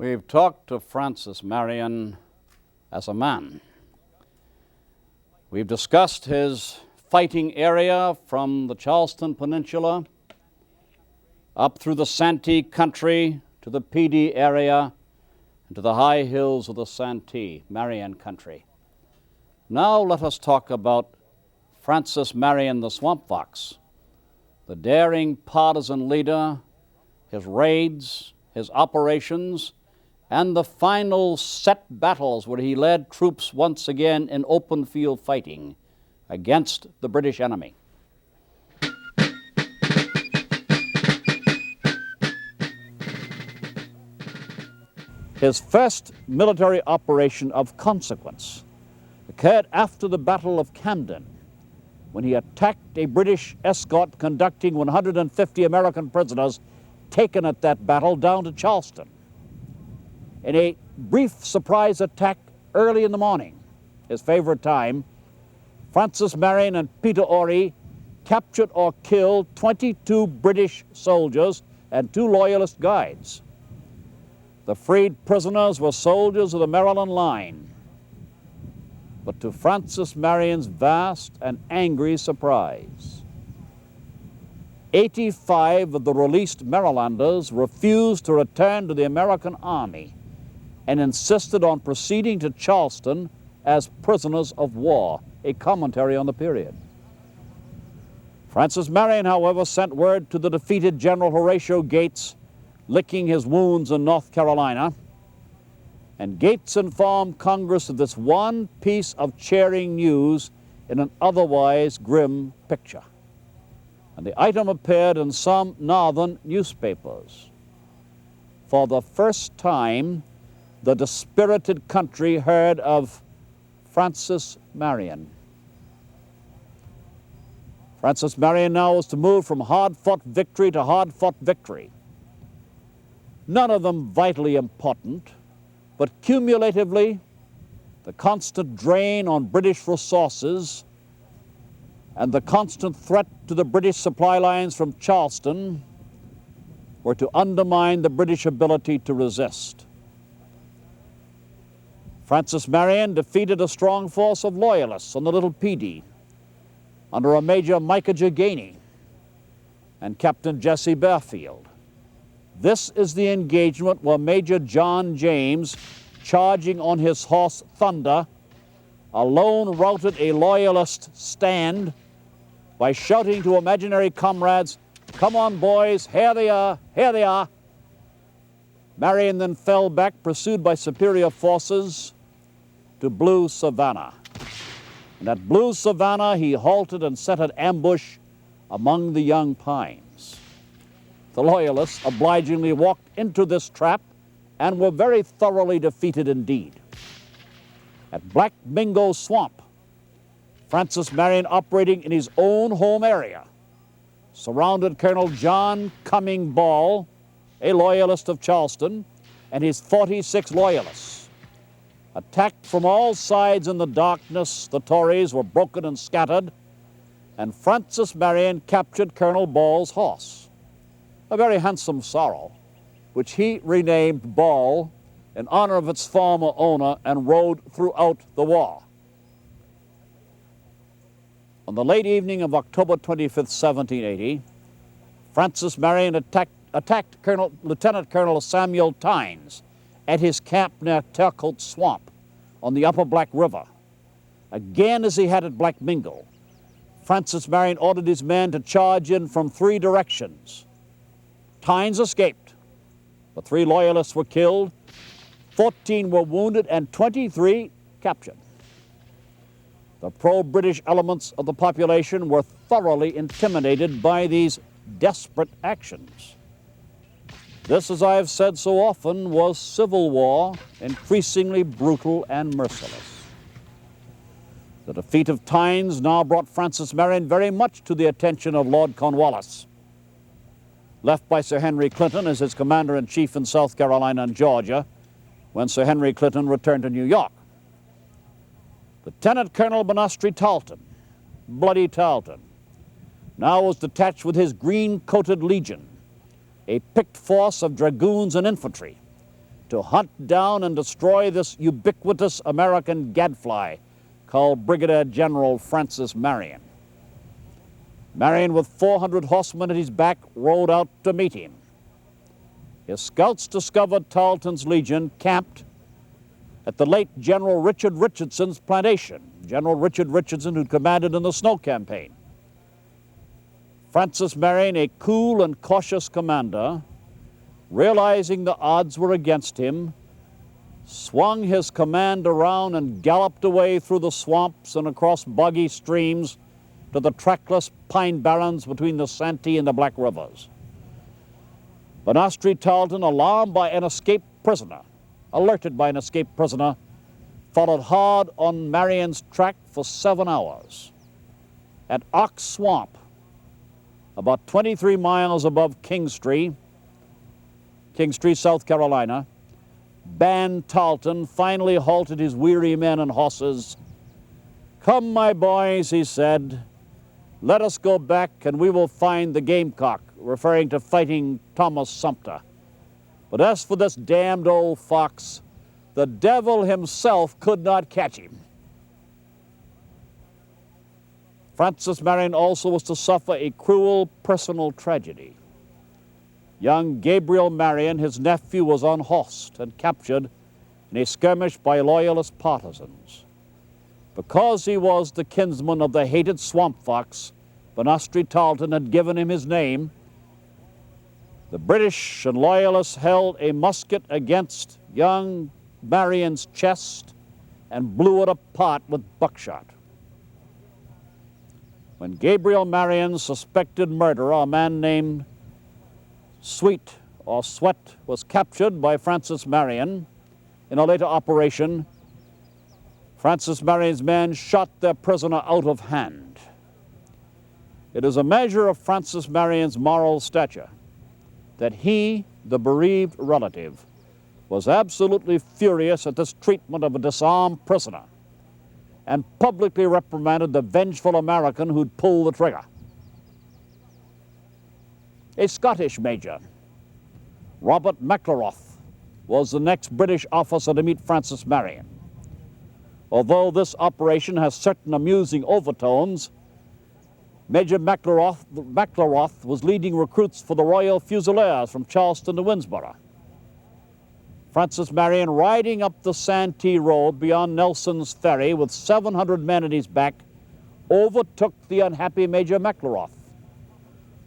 We've talked to Francis Marion as a man. We've discussed his fighting area from the Charleston peninsula up through the Santee Country to the PeeDee area and to the high hills of the Santee, Marion Country. Now let us talk about Francis Marion the Swamp Fox, the daring partisan leader, his raids, his operations, and the final set battles where he led troops once again in open field fighting against the British enemy. His first military operation of consequence occurred after the Battle of Camden, when he attacked a British escort conducting 150 American prisoners taken at that battle down to Charleston. In a brief surprise attack early in the morning, his favorite time, Francis Marion and Peter Horry captured or killed 22 British soldiers and 2 loyalist guides. The freed prisoners were soldiers of the Maryland line. But to Francis Marion's vast and angry surprise, 85 of the released Marylanders refused to return to the American Army and insisted on proceeding to Charleston as prisoners of war, a commentary on the period. Francis Marion, however, sent word to the defeated General Horatio Gates, licking his wounds in North Carolina, and Gates informed Congress of this one piece of cheering news in an otherwise grim picture. And the item appeared in some northern newspapers. For the first time, the dispirited country heard of Francis Marion. Francis Marion now was to move from hard-fought victory to hard-fought victory. None of them vitally important, but cumulatively, the constant drain on British resources and the constant threat to the British supply lines from Charleston were to undermine the British ability to resist. Francis Marion defeated a strong force of loyalists on the Little PeeDee under a Major Micah Gainey and Captain Jesse Bearfield. This is the engagement where Major John James, charging on his horse Thunder, alone routed a loyalist stand by shouting to imaginary comrades, "Come on, boys, here they are, here they are." Marion then fell back, pursued by superior forces, to Blue Savannah. And at Blue Savannah, he halted and set an ambush among the young pines. The Loyalists obligingly walked into this trap and were very thoroughly defeated indeed. At Black Mingo Swamp, Francis Marion, operating in his own home area, surrounded Colonel John Cumming Ball, a Loyalist of Charleston, and his 46 Loyalists. Attacked from all sides in the darkness, the Tories were broken and scattered, and Francis Marion captured Colonel Ball's horse, a very handsome sorrel, which he renamed Ball in honor of its former owner, and rode throughout the war. On the late evening of October 25th, 1780, Francis Marion attacked Lieutenant Colonel Samuel Tynes at his camp near Turcotte Swamp on the upper Black River. Again, as he had at Black Mingo, Francis Marion ordered his men to charge in from 3 directions. Tynes escaped, but 3 Loyalists were killed, 14 were wounded, and 23 captured. The pro-British elements of the population were thoroughly intimidated by these desperate actions. This, as I have said so often, was civil war, increasingly brutal and merciless. The defeat of Tynes now brought Francis Marion very much to the attention of Lord Cornwallis, left by Sir Henry Clinton as his commander-in-chief in South Carolina and Georgia when Sir Henry Clinton returned to New York. Lieutenant Colonel Bonastry Tarleton, Bloody Tarleton, now was detached with his green-coated legion, a picked force of dragoons and infantry, to hunt down and destroy this ubiquitous American gadfly called Brigadier General Francis Marion. Marion, with 400 horsemen at his back, rode out to meet him. His scouts discovered Tarleton's legion camped at the late General Richard Richardson's plantation, General Richard Richardson, who commanded in the Snow Campaign. Francis Marion, a cool and cautious commander, realizing the odds were against him, swung his command around and galloped away through the swamps and across boggy streams to the trackless pine barrens between the Santee and the Black Rivers. Bonastri Tarleton, alarmed by an escaped prisoner, alerted by an escaped prisoner, followed hard on Marion's track for 7 hours. At Ox Swamp, about 23 miles above Kingstree, South Carolina, Ban Tarleton finally halted his weary men and horses. "Come, my boys," he said, "let us go back and we will find the gamecock," referring to fighting Thomas Sumter. "But as for this damned old fox, the devil himself could not catch him." Francis Marion also was to suffer a cruel personal tragedy. Young Gabriel Marion, his nephew, was unhorsed and captured in a skirmish by loyalist partisans. Because he was the kinsman of the hated swamp fox, Bonastri Tarleton had given him his name. The British and loyalists held a musket against young Marion's chest and blew it apart with buckshot. When Gabriel Marion's suspected murderer, a man named Sweet was captured by Francis Marion in a later operation, Francis Marion's men shot their prisoner out of hand. It is a measure of Francis Marion's moral stature that he, the bereaved relative, was absolutely furious at this treatment of a disarmed prisoner and publicly reprimanded the vengeful American who'd pulled the trigger. A Scottish major, Robert McLaroth, was the next British officer to meet Francis Marion. Although this operation has certain amusing overtones, Major McLaroth was leading recruits for the Royal Fusiliers from Charleston to Winnsboro. Francis Marion, riding up the Santee Road beyond Nelson's Ferry with 700 men at his back, overtook the unhappy Major McLaroth,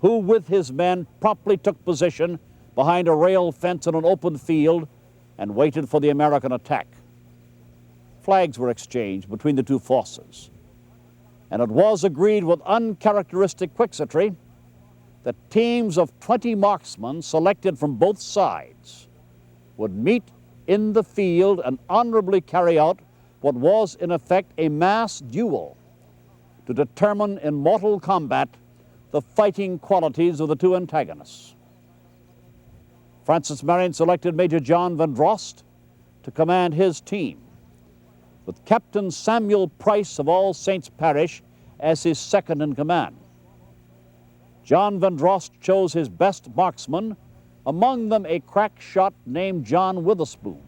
who with his men promptly took position behind a rail fence in an open field and waited for the American attack. Flags were exchanged between the two forces, and it was agreed with uncharacteristic quixotry that teams of 20 marksmen selected from both sides would meet in the field and honorably carry out what was in effect a mass duel to determine in mortal combat the fighting qualities of the two antagonists. Francis Marion selected Major John Van Drost to command his team, with Captain Samuel Price of All Saints Parish as his second in command. John Van Drost chose his best marksmen, among them a crack shot named John Witherspoon.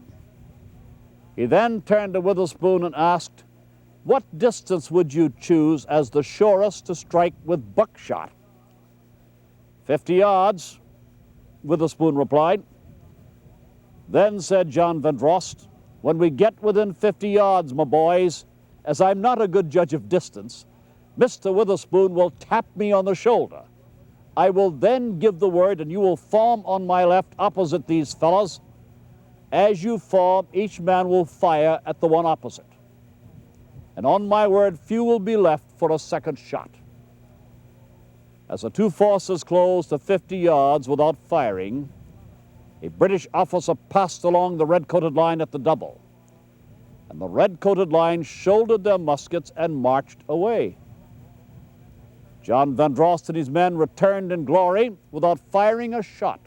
He then turned to Witherspoon and asked, "What distance would you choose as the surest to strike with buckshot?" 50 yards, Witherspoon replied. Then said John Van Drost, "When we get within 50 yards, my boys, as I'm not a good judge of distance, Mr. Witherspoon will tap me on the shoulder. I will then give the word and you will form on my left opposite these fellows. As you form, each man will fire at the one opposite. And on my word, few will be left for a second shot." As the two forces closed to 50 yards without firing, a British officer passed along the red-coated line at the double, and the red-coated line shouldered their muskets and marched away. John Van Drost and his men returned in glory without firing a shot.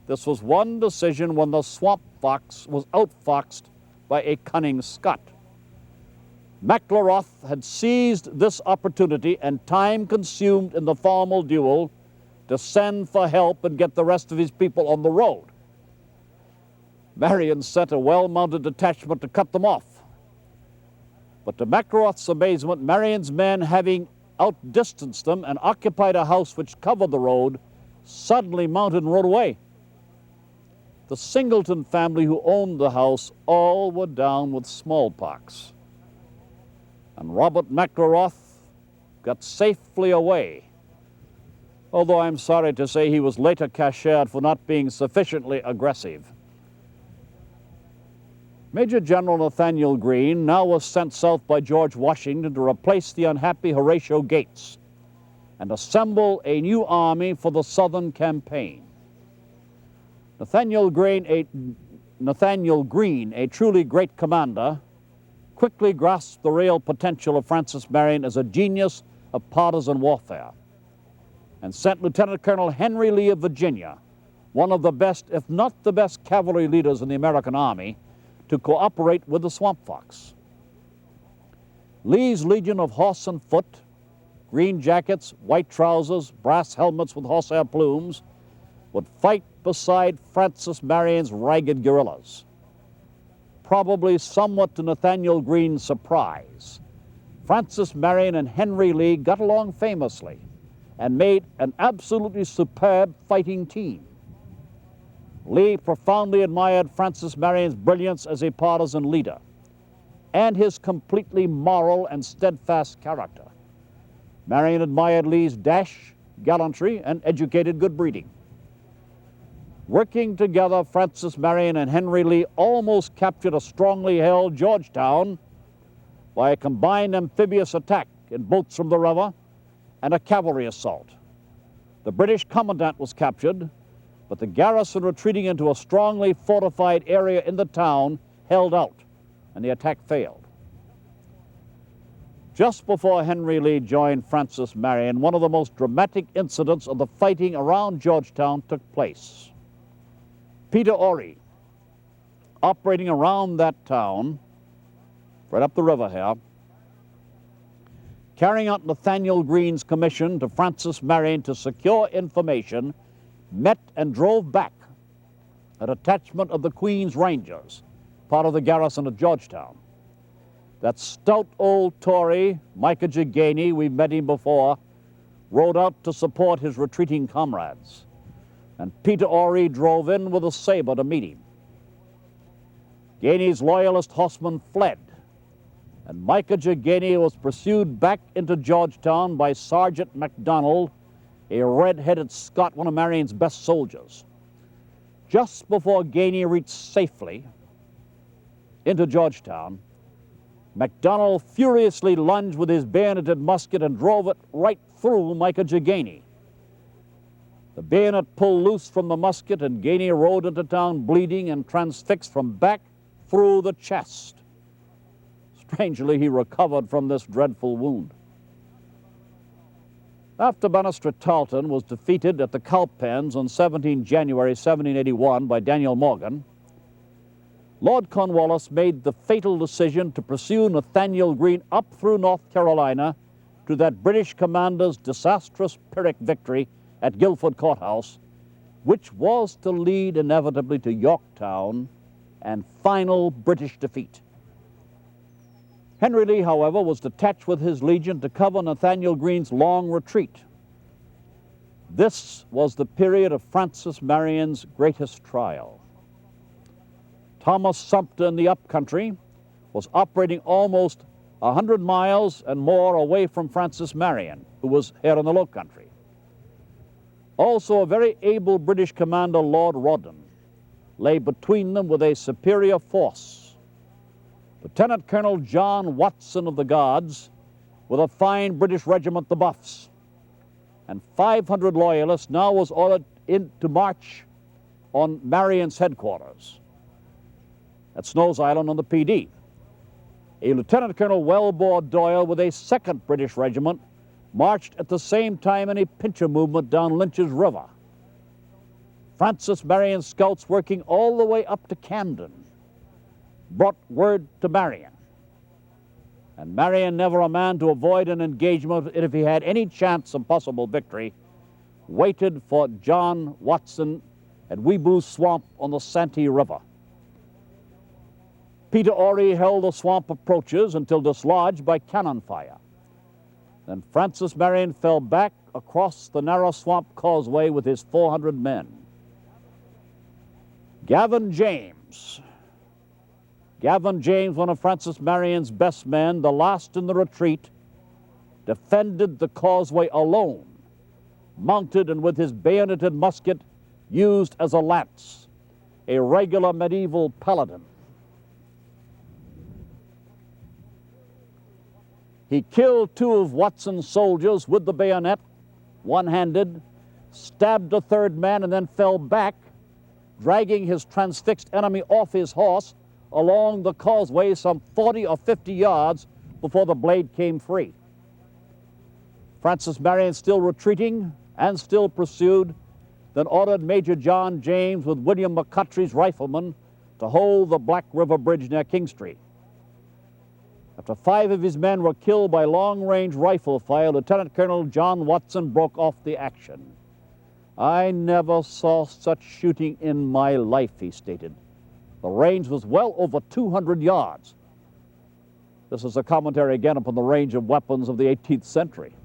This was one decision when the swamp fox was outfoxed by a cunning Scot. McLaroth had seized this opportunity and time consumed in the formal duel to send for help and get the rest of his people on the road. Marion sent a well-mounted detachment to cut them off. But to McElrath's amazement, Marion's men, having outdistanced them and occupied a house which covered the road, suddenly mounted and rode away. The Singleton family who owned the house all were down with smallpox. And Robert McElrath got safely away, although I'm sorry to say he was later cashiered for not being sufficiently aggressive. Major General Nathaniel Greene now was sent south by George Washington to replace the unhappy Horatio Gates and assemble a new army for the Southern campaign. Nathaniel Greene, a truly great commander, quickly grasped the real potential of Francis Marion as a genius of partisan warfare, and sent Lieutenant Colonel Henry Lee of Virginia, one of the best, if not the best, cavalry leaders in the American Army, to cooperate with the Swamp Fox. Lee's legion of horse and foot, green jackets, white trousers, brass helmets with horsehair plumes, would fight beside Francis Marion's ragged guerrillas. Probably somewhat to Nathaniel Greene's surprise, Francis Marion and Henry Lee got along famously and made an absolutely superb fighting team. Lee profoundly admired Francis Marion's brilliance as a partisan leader and his completely moral and steadfast character. Marion admired Lee's dash, gallantry, and educated good breeding. Working together, Francis Marion and Henry Lee almost captured a strongly held Georgetown by a combined amphibious attack in boats from the river and a cavalry assault. The British commandant was captured, but the garrison, retreating into a strongly fortified area in the town, held out, and the attack failed. Just before Henry Lee joined Francis Marion, one of the most dramatic incidents of the fighting around Georgetown took place. Peter Horry, operating around that town, right up the river here, carrying out Nathaniel Greene's commission to Francis Marion to secure information, met and drove back a detachment of the Queen's Rangers, part of the garrison of Georgetown. That stout old Tory, Micah Gainey, we've met him before, rode out to support his retreating comrades. And Peter Horry drove in with a saber to meet him. Gainey's loyalist horsemen fled, and Micah Gainey was pursued back into Georgetown by Sergeant MacDonald, a red-headed Scot, one of Marion's best soldiers. Just before Gainey reached safely into Georgetown, MacDonald furiously lunged with his bayoneted musket and drove it right through Micah Gainey. The bayonet pulled loose from the musket, and Gainey rode into town bleeding and transfixed from back through the chest. Strangely, he recovered from this dreadful wound. After Banastre Tarleton was defeated at the Cowpens on 17 January 1781 by Daniel Morgan, Lord Cornwallis made the fatal decision to pursue Nathaniel Greene up through North Carolina to that British commander's disastrous Pyrrhic victory at Guilford Courthouse, which was to lead inevitably to Yorktown and final British defeat. Henry Lee, however, was detached with his legion to cover Nathaniel Greene's long retreat. This was the period of Francis Marion's greatest trial. Thomas Sumter in the upcountry was operating almost 100 miles and more away from Francis Marion, who was here in the low country. Also, a very able British commander, Lord Rawdon, lay between them with a superior force. Lieutenant Colonel John Watson of the Guards, with a fine British regiment, the Buffs, and 500 loyalists, now was ordered in to march on Marion's headquarters at Snow's Island on the PeeDee. A Lieutenant Colonel Wellbore Doyle with a 2nd British regiment marched at the same time in a pincher movement down Lynch's River. Francis Marion's scouts, working all the way up to Camden, brought word to Marion. And Marion, never a man to avoid an engagement if he had any chance of possible victory, waited for John Watson at Weebu's Swamp on the Santee River. Peter Horry held the swamp approaches until dislodged by cannon fire. Then Francis Marion fell back across the narrow swamp causeway with his 400 men. Gavin James, one of Francis Marion's best men, the last in the retreat, defended the causeway alone, mounted and with his bayoneted musket used as a lance, a regular medieval paladin. He killed 2 of Watson's soldiers with the bayonet, one-handed, stabbed a 3rd man, and then fell back, dragging his transfixed enemy off his horse along the causeway some 40 or 50 yards before the blade came free. Francis Marion, still retreating and still pursued, then ordered Major John James with William McCutcheon's riflemen to hold the Black River Bridge near King Street. After 5 of his men were killed by long-range rifle fire, Lieutenant Colonel John Watson broke off the action. "I never saw such shooting in my life," he stated. The range was well over 200 yards. This is a commentary again upon the range of weapons of the 18th century.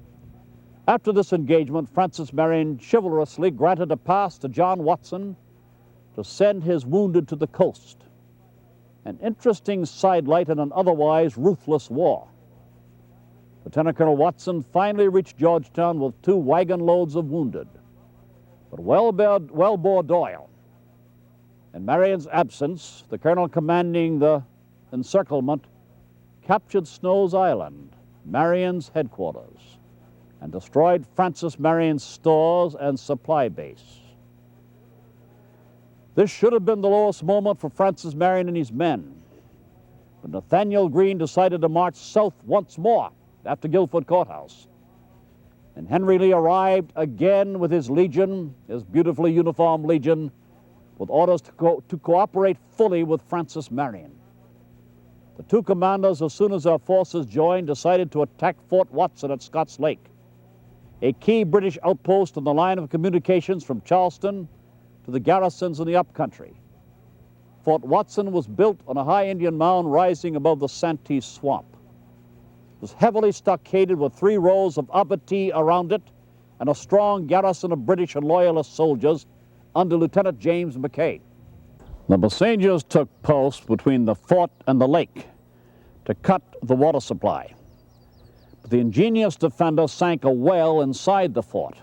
After this engagement, Francis Marion chivalrously granted a pass to John Watson to send his wounded to the coast. An interesting sidelight in an otherwise ruthless war. Lieutenant Colonel Watson finally reached Georgetown with 2 wagon loads of wounded, but well bore Doyle. In Marion's absence, the colonel commanding the encirclement captured Snow's Island, Marion's headquarters, and destroyed Francis Marion's stores and supply base. This should have been the lowest moment for Francis Marion and his men, but Nathaniel Greene decided to march south once more after Guilford Courthouse. And Henry Lee arrived again with his legion, his beautifully uniformed legion, with orders to cooperate fully with Francis Marion. The 2 commanders, as soon as their forces joined, decided to attack Fort Watson at Scott's Lake, a key British outpost on the line of communications from Charleston to the garrisons in the upcountry. Fort Watson was built on a high Indian mound rising above the Santee Swamp. It was heavily stockaded with 3 rows of abattis around it and a strong garrison of British and Loyalist soldiers under Lieutenant James Mackay. The besiegers took post between the fort and the lake to cut the water supply. But the ingenious defender sank a well inside the fort.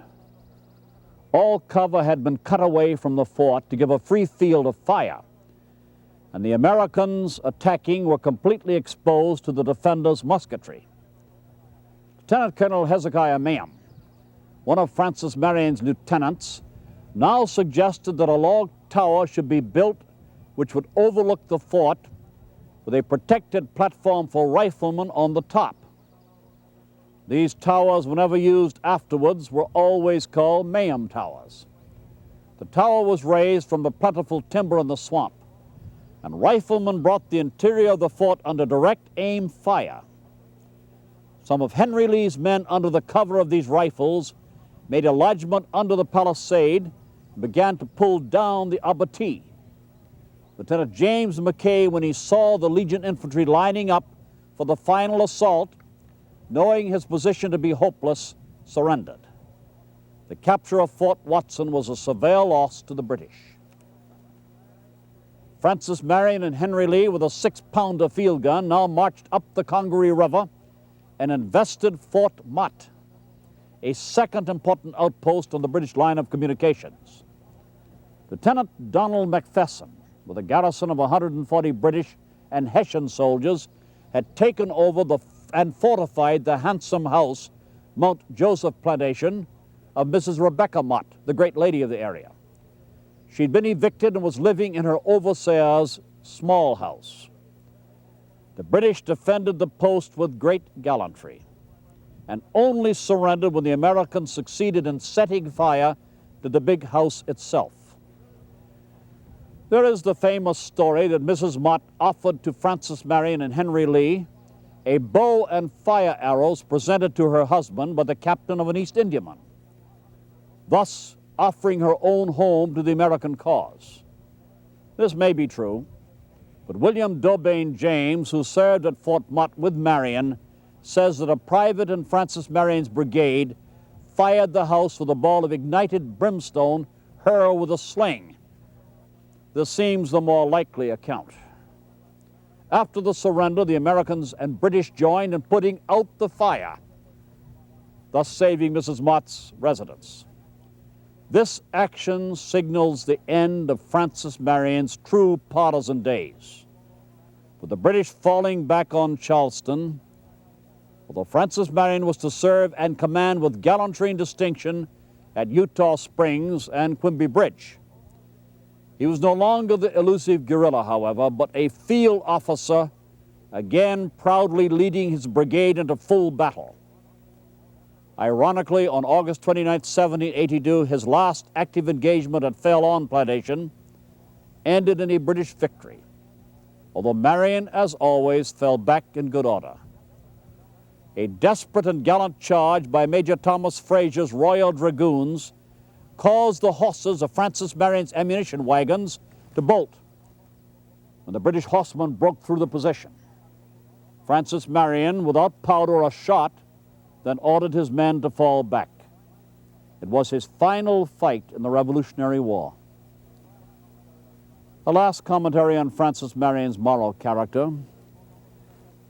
All cover had been cut away from the fort to give a free field of fire, and the Americans attacking were completely exposed to the defenders' musketry. Lieutenant Colonel Hezekiah Mayhem, one of Francis Marion's lieutenants, now suggested that a log tower should be built which would overlook the fort with a protected platform for riflemen on the top. These towers, whenever used afterwards, were always called Mayhem Towers. The tower was raised from the plentiful timber in the swamp, and riflemen brought the interior of the fort under direct aim fire. Some of Henry Lee's men, under the cover of these rifles, made a lodgment under the palisade and began to pull down the abattis. Lieutenant James Mackay, when he saw the Legion infantry lining up for the final assault, knowing his position to be hopeless, surrendered. The capture of Fort Watson was a severe loss to the British. Francis Marion and Henry Lee, with a 6-pounder field gun, now marched up the Congaree River and invested Fort Mott, a second important outpost on the British line of communications. Lieutenant Donald Macpherson, with a garrison of 140 British and Hessian soldiers, had taken over and fortified the handsome house, Mount Joseph Plantation, of Mrs. Rebecca Mott, the great lady of the area. She'd been evicted and was living in her overseer's small house. The British defended the post with great gallantry and only surrendered when the Americans succeeded in setting fire to the big house itself. There is the famous story that Mrs. Mott offered to Francis Marion and Henry Lee a bow and fire arrows presented to her husband by the captain of an East Indiaman, thus offering her own home to the American cause. This may be true, But William Dobain James, who served at Fort Mott with Marion, says that a private in Francis Marion's brigade fired the house with a ball of ignited brimstone hurled with a sling. This seems the more likely account. After the surrender, the Americans and British joined in putting out the fire, thus saving Mrs. Mott's residence. This action signals the end of Francis Marion's true partisan days. With the British falling back on Charleston, although Francis Marion was to serve and command with gallantry and distinction at Eutaw Springs and Quimby Bridge. He was no longer the elusive guerrilla, however, but a field officer, again proudly leading his brigade into full battle. Ironically, on August 29, 1782, his last active engagement at Fell On Plantation ended in a British victory, although Marion, as always, fell back in good order. A desperate and gallant charge by Major Thomas Frazier's Royal Dragoons caused the horses of Francis Marion's ammunition wagons to bolt when the British horsemen broke through the position. Francis Marion, without powder or shot, then ordered his men to fall back. It was his final fight in the Revolutionary War. A last commentary on Francis Marion's moral character.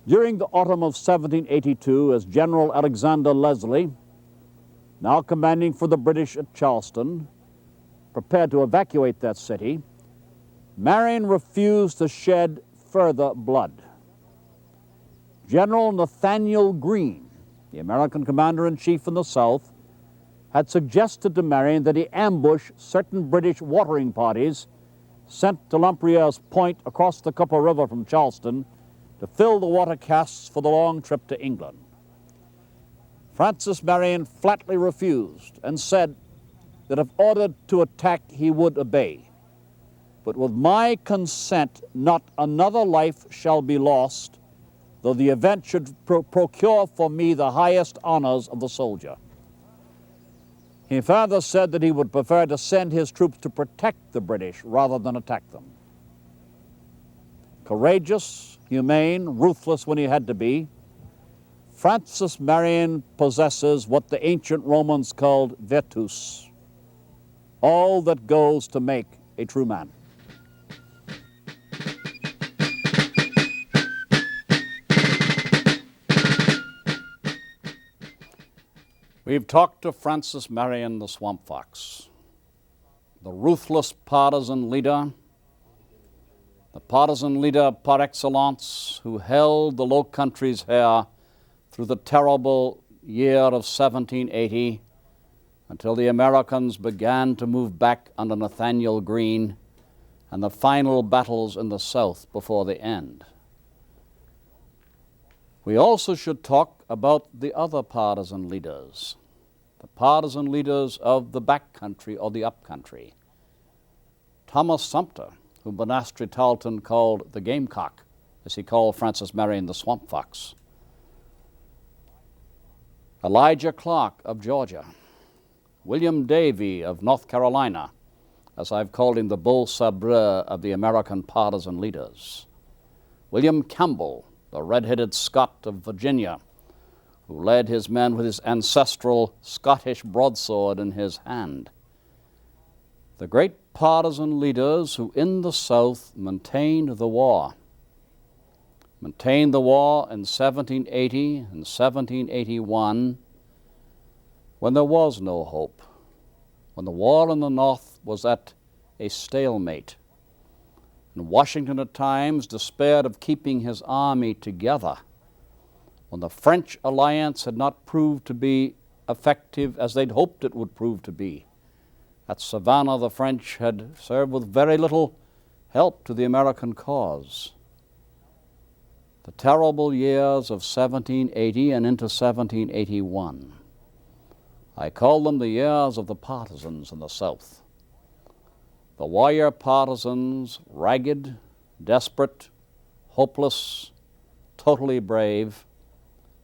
During the autumn of 1782, as General Alexander Leslie, now commanding for the British at Charleston, prepared to evacuate that city, Marion refused to shed further blood. General Nathaniel Greene, the American commander-in-chief in the South, had suggested to Marion that he ambush certain British watering parties sent to Lampriere's Point across the Copper River from Charleston to fill the water casks for the long trip to England. Francis Marion flatly refused and said that if ordered to attack, he would obey. But with my consent, not another life shall be lost, though the event should procure for me the highest honors of the soldier. He further said that he would prefer to send his troops to protect the British rather than attack them. Courageous, humane, ruthless when he had to be, Francis Marion possesses what the ancient Romans called virtus, all that goes to make a true man. We've talked to Francis Marion, the Swamp Fox, the ruthless partisan leader, the partisan leader par excellence who held the Low Countries here through the terrible year of 1780 until the Americans began to move back under Nathaniel Greene and the final battles in the South before the end. We also should talk about the other partisan leaders, the partisan leaders of the back country or the up country. Thomas Sumter, whom Bonastry Tarleton called the Gamecock, as he called Francis Marion the Swamp Fox. Elijah Clark of Georgia, William Davie of North Carolina, as I've called him the Bull Sabreur of the American partisan leaders. William Campbell, the red-headed Scot of Virginia, who led his men with his ancestral Scottish broadsword in his hand. The great partisan leaders who in the South maintained the war in 1780 and 1781 when there was no hope, when the war in the North was at a stalemate, and Washington at times despaired of keeping his army together, when the French alliance had not proved to be effective as they'd hoped it would prove to be. At Savannah, the French had served with very little help to the American cause. The terrible years of 1780 and into 1781. I call them the years of the partisans in the South. The warrior partisans, ragged, desperate, hopeless, totally brave,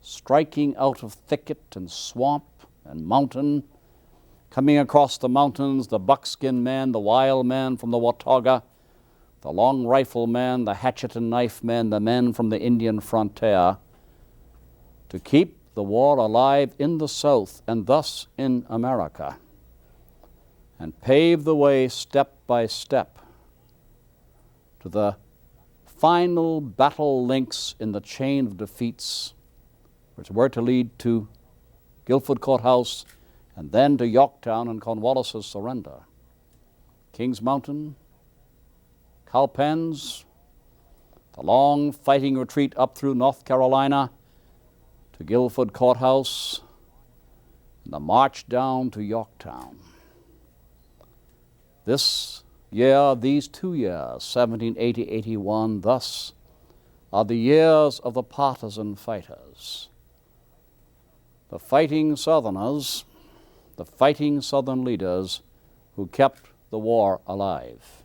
striking out of thicket and swamp and mountain, coming across the mountains, the buckskin men, the wild men from the Watauga, the long rifle men, the hatchet and knife men, the men from the Indian frontier, to keep the war alive in the South and thus in America, and pave the way step by step to the final battle links in the chain of defeats, which were to lead to Guilford Courthouse and then to Yorktown and Cornwallis's surrender. Kings Mountain, Cowpens, the long fighting retreat up through North Carolina to Guilford Courthouse, and the march down to Yorktown. This year, these 2 years, 1780-81, thus are the years of the partisan fighters. The fighting Southerners, the fighting Southern leaders who kept the war alive.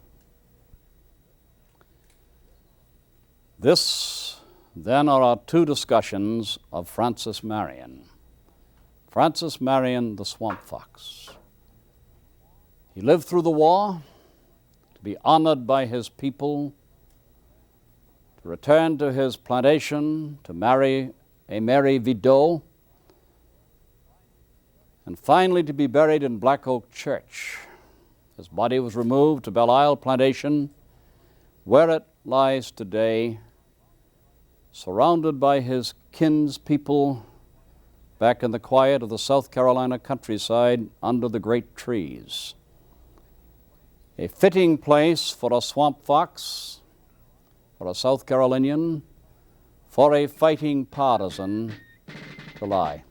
This, then, are our two discussions of Francis Marion. Francis Marion, the Swamp Fox. He lived through the war to be honored by his people, to return to his plantation, to marry a merry widow, and finally to be buried in Black Oak Church. His body was removed to Belle Isle Plantation, where it lies today, surrounded by his kinspeople back in the quiet of the South Carolina countryside under the great trees. A fitting place for a swamp fox, for a South Carolinian, for a fighting partisan to lie.